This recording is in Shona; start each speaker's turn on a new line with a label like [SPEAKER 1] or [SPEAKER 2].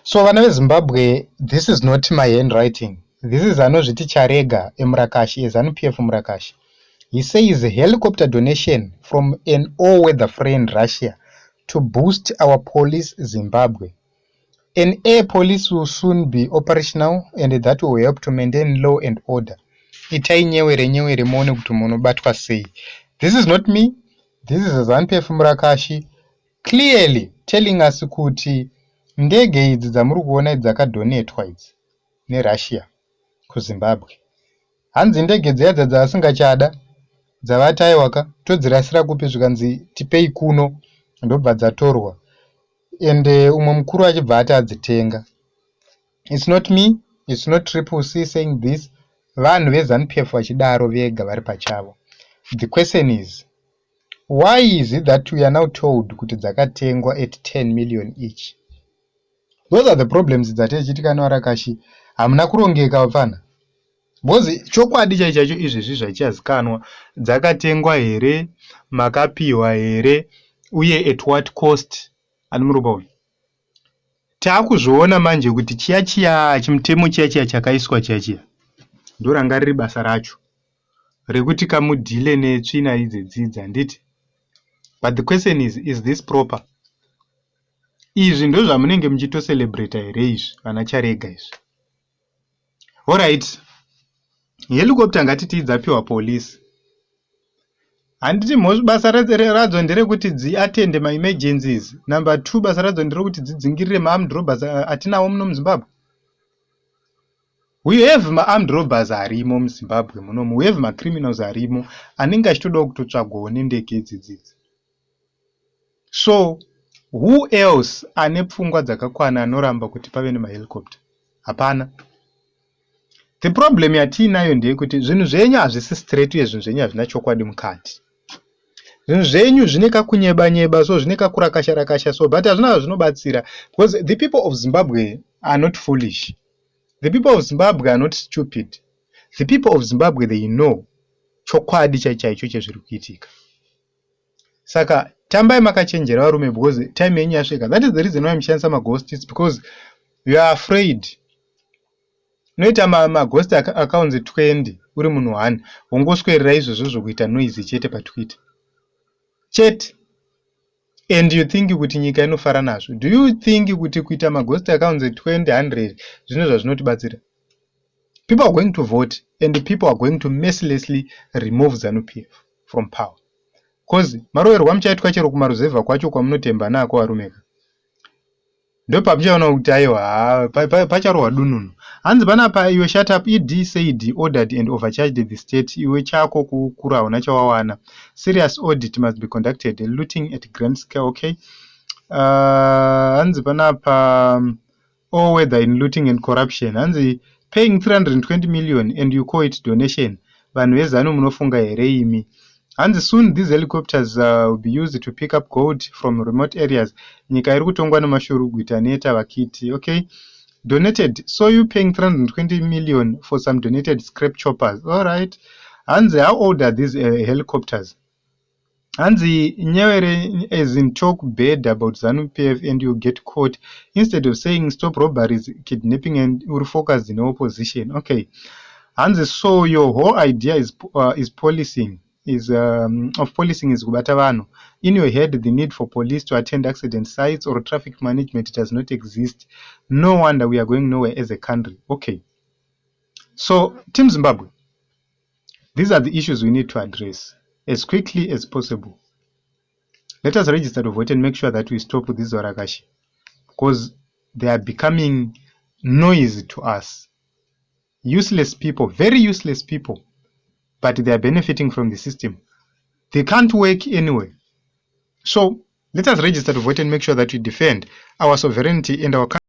[SPEAKER 1] So vana veZimbabwe, this is not my handwriting. This is anozviti Charega eMurakashi, ZANU PF Murakashi. He says helicopter donation from an all-weather friend Russia to boost our police Zimbabwe. An air police will soon be operational and that will help to maintain law and order. Itai nyewere muone kuti munobatwa sei. This is not me. This is ZANU PF Murakashi clearly telling us kuti ndege idzi dzamuri kuona idzi dzakadonetwa idzi neRussia kuZimbabwe. Hanzi ndege dziya dzavasingachada dzavati aiwaka todzirasira kupi zvikanzi tipei kuno ndobva dzatorwa. And umwe mukuru achibva ati adzitenga. It's not me, it's not Triple C saying this. Vanhu veZANU PF vachidaro vega vari pachavo. The question is, why is it that we are now told kuti dzakatengwa at 10 million each? Those are the problems dzatichitika neRakashi. Hamuna kurongeka vafana. Bozi chokwadi chaicho izvezvi zvachizikanwa dzakatengwa here, makapiwa here, uye at what cost. Animurubawi. Taakuzviona manje kuti chiya chimutemo chiya chakaiswa chiya ndoranga riri basa racho rekuti kamudhile netsvina idzidzi handiti. But the question is this proper? Izvi ndo zvamunenge muchitocelebrata here izvi vana Charega izvi. Alright, helicopter ngatiti dzapiwa police. Handiti basa radzo nderekuti dziatende ma-emergencies. Number 2, basa radzo nderekuti dzidzingirire ma-armed robbers atinawo muno muZimbabwe. We have ma-armed robbers arimo muZimbabwe munomu. We have ma-criminals arimo anenge achitodawo kutotsvagwawo nendege idzidzidzi. So, who else ane pfungwa dzakakwana anoramba kuti pave nemahelicopter? Hapana. The problem yatiinayo ndeyekuti zvinhu zvenyu hazvisi straight uye zvinhu zvenyu hazvina chokwadi mukati. Zvinhu zvenyu zvine kakunyeba so zvine kakurakasha so, but hazvina zvinobatsira because the people of Zimbabwe are not foolish. The people of Zimbabwe are not stupid. The people of Zimbabwe, they know chokwadi chaicho chezviri kuitika. Saka tambai makachenjera varume because time yenyu yasvika. That is the reason why mushandisa maghost. It's because you are afraid. Noita maghost accounts 20 uri munhu 1 wongoswerera izvozvo zvokuita noise chete paTwitter. Chet. And you think kuti nyika inofara nazvo? Do you think kuti kuita maghost accounts 20 100 zvino zvazvinotibatsira? People are going to vote and people are going to mercilessly remove ZANU PF from power. Because maroverwa muchaitwa chero kumaruzevha kwacho kwamunotemba nako arumeka. Ndo pamuchaona kuti aiwa pacharohwa dununu. Hanzi panapa iwe shut up, ED said ordered and overcharged the state. Iwe chako kukura hauna chawawana. Serious audit must be conducted. Looting at grand scale, okay? Hanzi panapa all weather in looting and corruption. Hanzi paying 320 million and you call it donation. Vanhu vezanu munofunga here imi. And soon these helicopters will be used to pick up gold from remote areas. Nyika iri kutongwa nemashuru kuita neta vakiti, okay? Donated. So you paying 320 million for some donated scrap choppers. All right. And how old are these helicopters? And the nyewere as in talk bad about ZANU PF and you get caught instead of saying stop robberies, kidnapping and you're focused in opposition. Okay. And so your whole idea is policing. Policing is kubata vanhu. In your head, the need for police to attend accident sites or traffic management does not exist. No wonder we are going nowhere as a country. Okay. So, Team Zimbabwe, these are the issues we need to address as quickly as possible. Let us register to vote and make sure that we stop with this Orakashi because they are becoming noise to us. Useless people, very useless people. But they are benefiting from the system. They can't work anyway. So let us register to vote and make sure that we defend our sovereignty and our country.